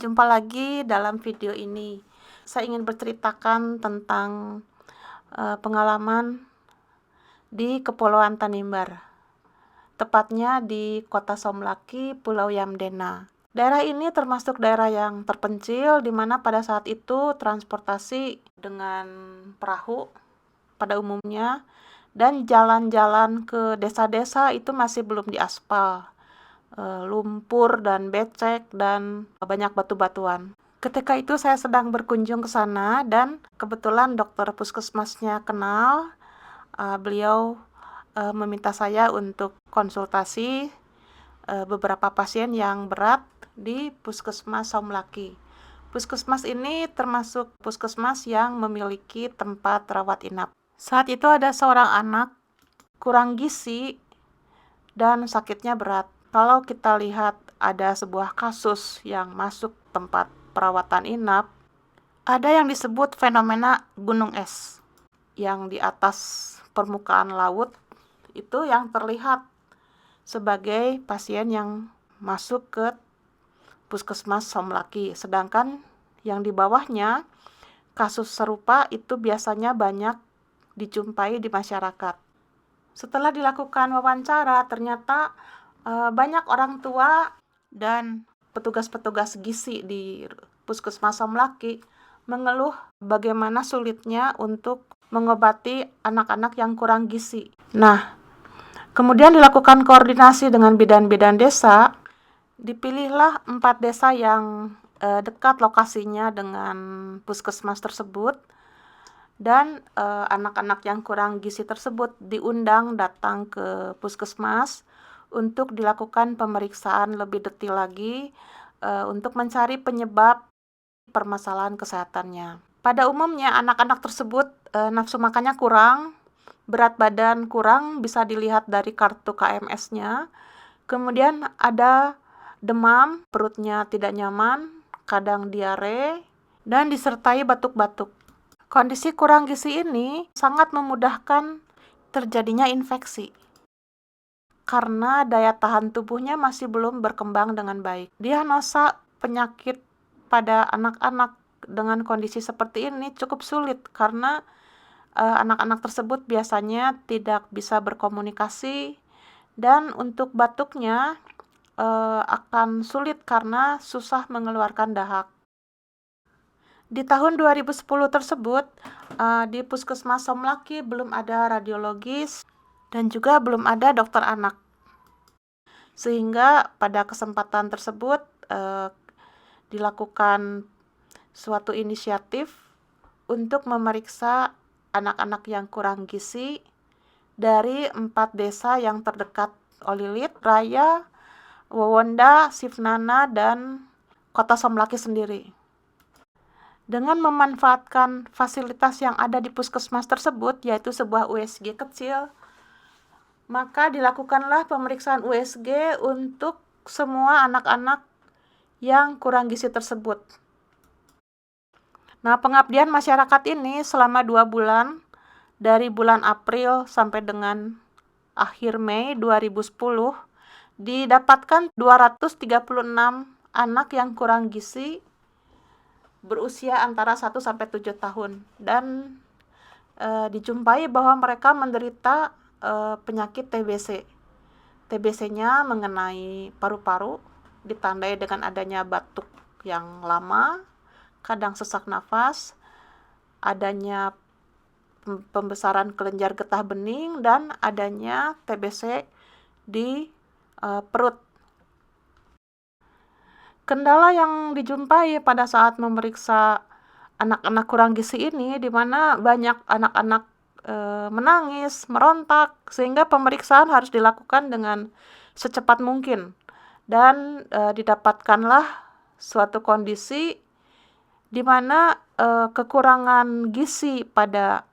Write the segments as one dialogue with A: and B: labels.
A: jumpa lagi dalam video ini. Saya ingin berceritakan tentang pengalaman di Kepulauan Tanimbar, tepatnya di Kota Somlaki, Pulau Yamdena. Daerah ini termasuk daerah yang terpencil, di mana pada saat itu transportasi dengan perahu pada umumnya, dan jalan-jalan ke desa-desa itu masih belum diaspal. Lumpur dan becek dan banyak batu-batuan. Ketika itu saya sedang berkunjung ke sana dan kebetulan dokter puskesmasnya kenal. Beliau meminta saya untuk konsultasi beberapa pasien yang berat di Puskesmas Somlaki. Puskesmas ini termasuk puskesmas yang memiliki tempat rawat inap. Saat itu ada seorang anak kurang gizi dan sakitnya berat. Kalau kita lihat ada sebuah kasus yang masuk tempat perawatan inap, ada yang disebut fenomena gunung es, yang di atas permukaan laut itu yang terlihat sebagai pasien yang masuk ke Puskesmas Somlaki. Sedangkan yang di bawahnya, kasus serupa itu biasanya banyak dijumpai di masyarakat. Setelah dilakukan wawancara, ternyata banyak orang tua dan petugas-petugas gizi di Puskesmas Somlaki mengeluh bagaimana sulitnya untuk mengobati anak-anak yang kurang gizi. Nah, kemudian dilakukan koordinasi dengan bidan-bidan desa. Dipilihlah 4 desa yang dekat lokasinya dengan puskesmas tersebut. Dan anak-anak yang kurang gizi tersebut diundang datang ke puskesmas untuk dilakukan pemeriksaan lebih detail lagi untuk mencari penyebab permasalahan kesehatannya. Pada umumnya anak-anak tersebut nafsu makannya kurang, berat badan kurang, bisa dilihat dari kartu KMS-nya. Kemudian ada demam, perutnya tidak nyaman, kadang diare, dan disertai batuk-batuk. Kondisi kurang gizi ini sangat memudahkan terjadinya infeksi karena daya tahan tubuhnya masih belum berkembang dengan baik. Diagnosa penyakit pada anak-anak dengan kondisi seperti ini cukup sulit karena anak-anak tersebut biasanya tidak bisa berkomunikasi, dan untuk batuknya akan sulit karena susah mengeluarkan dahak. Di tahun 2010 tersebut, di Puskesmas Somlaki belum ada radiologis dan juga belum ada dokter anak. Sehingga pada kesempatan tersebut dilakukan suatu inisiatif untuk memeriksa anak-anak yang kurang gizi dari 4 desa yang terdekat: Olilit, Raya, Wowonda, Sifnana, dan Kota Somlaki sendiri. Dengan memanfaatkan fasilitas yang ada di puskesmas tersebut, yaitu sebuah USG kecil, maka dilakukanlah pemeriksaan USG untuk semua anak-anak yang kurang gizi tersebut. Nah, pengabdian masyarakat ini selama 2 bulan, dari bulan April sampai dengan akhir Mei 2010, didapatkan 236 anak yang kurang gizi berusia antara 1 sampai 7 tahun, dan dijumpai bahwa mereka menderita penyakit TBC. TBC-nya mengenai paru-paru, ditandai dengan adanya batuk yang lama, kadang sesak nafas, adanya pembesaran kelenjar getah bening, dan adanya TBC di perut. Kendala yang dijumpai pada saat memeriksa anak-anak kurang gizi ini, di mana banyak anak-anak menangis, merontak, sehingga pemeriksaan harus dilakukan dengan secepat mungkin. Dan didapatkanlah suatu kondisi di mana kekurangan gizi pada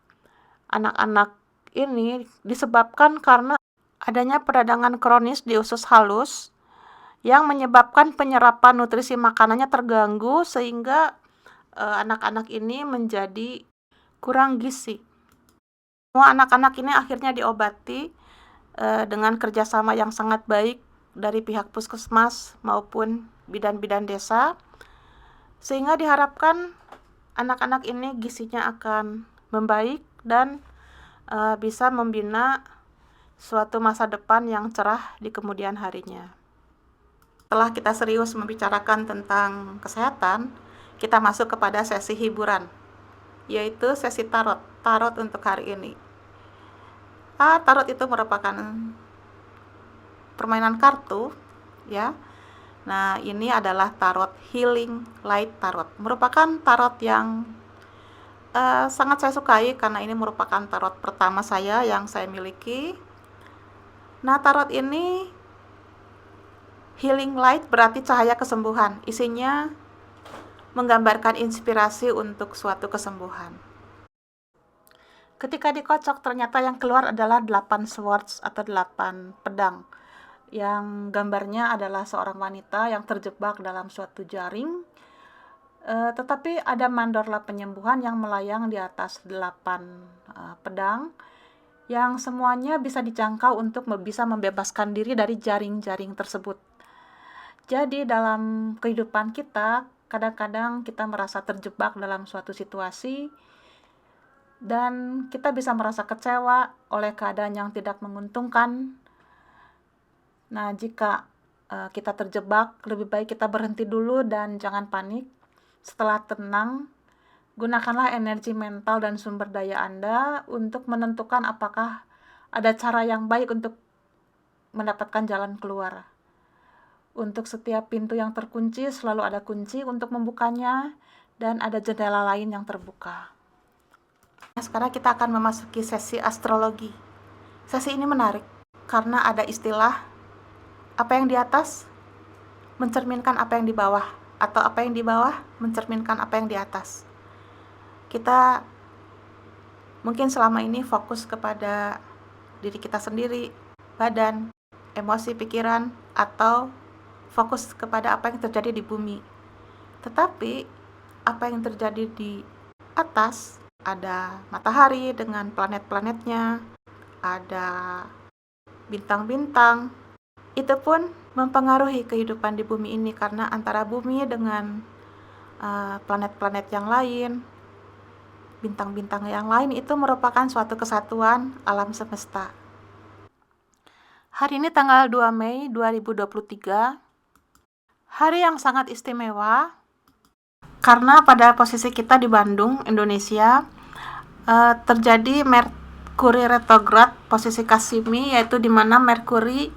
A: anak-anak ini disebabkan karena adanya peradangan kronis di usus halus yang menyebabkan penyerapan nutrisi makanannya terganggu, sehingga anak-anak ini menjadi kurang gizi. Semua anak-anak ini akhirnya diobati dengan kerjasama yang sangat baik dari pihak puskesmas maupun bidan-bidan desa. sehingga diharapkan anak-anak ini gizinya akan membaik dan bisa membina suatu masa depan yang cerah di kemudian harinya. Setelah kita serius membicarakan tentang kesehatan, kita masuk kepada sesi hiburan, yaitu sesi tarot untuk hari ini. Tarot itu merupakan permainan kartu, ya. Nah, ini adalah tarot Healing Light Tarot. Merupakan tarot yang sangat saya sukai karena ini merupakan tarot pertama saya yang saya miliki. Nah, tarot ini Healing Light berarti cahaya kesembuhan. Isinya menggambarkan inspirasi untuk suatu kesembuhan. Ketika dikocok, ternyata yang keluar adalah 8 swords atau 8 pedang. Yang gambarnya adalah seorang wanita yang terjebak dalam suatu jaring. Tetapi ada mandorla penyembuhan yang melayang di atas 8 pedang. Yang semuanya bisa dijangkau untuk bisa membebaskan diri dari jaring-jaring tersebut. Jadi dalam kehidupan kita, kadang-kadang kita merasa terjebak dalam suatu situasi, dan kita bisa merasa kecewa oleh keadaan yang tidak menguntungkan. Nah, jika kita terjebak, lebih baik kita berhenti dulu dan jangan panik. Setelah tenang, gunakanlah energi mental dan sumber daya Anda untuk menentukan apakah ada cara yang baik untuk mendapatkan jalan keluar. Untuk setiap pintu yang terkunci, selalu ada kunci untuk membukanya, dan ada jendela lain yang terbuka. Nah, sekarang kita akan memasuki sesi astrologi. Sesi ini menarik karena ada istilah apa yang di atas mencerminkan apa yang di bawah, atau apa yang di bawah mencerminkan apa yang di atas. Kita mungkin selama ini fokus kepada diri kita sendiri, badan, emosi, pikiran, atau fokus kepada apa yang terjadi di bumi. Tetapi apa yang terjadi di atas, ada matahari dengan planet-planetnya, ada bintang-bintang, itu pun mempengaruhi kehidupan di bumi ini, karena antara bumi dengan planet-planet yang lain, bintang-bintang yang lain, itu merupakan suatu kesatuan alam semesta. Hari ini tanggal 2 Mei 2023, hari yang sangat istimewa karena pada posisi kita di Bandung, Indonesia, terjadi Merkuri retrograd posisi Kasimi, yaitu di mana Merkuri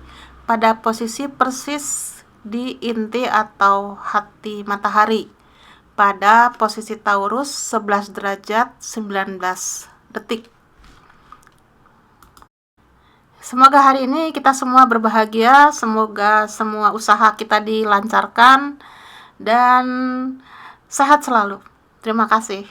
A: pada posisi persis di inti atau hati matahari pada posisi Taurus 11 derajat 19 detik. Semoga hari ini kita semua berbahagia, semoga semua usaha kita dilancarkan dan sehat selalu. Terima kasih.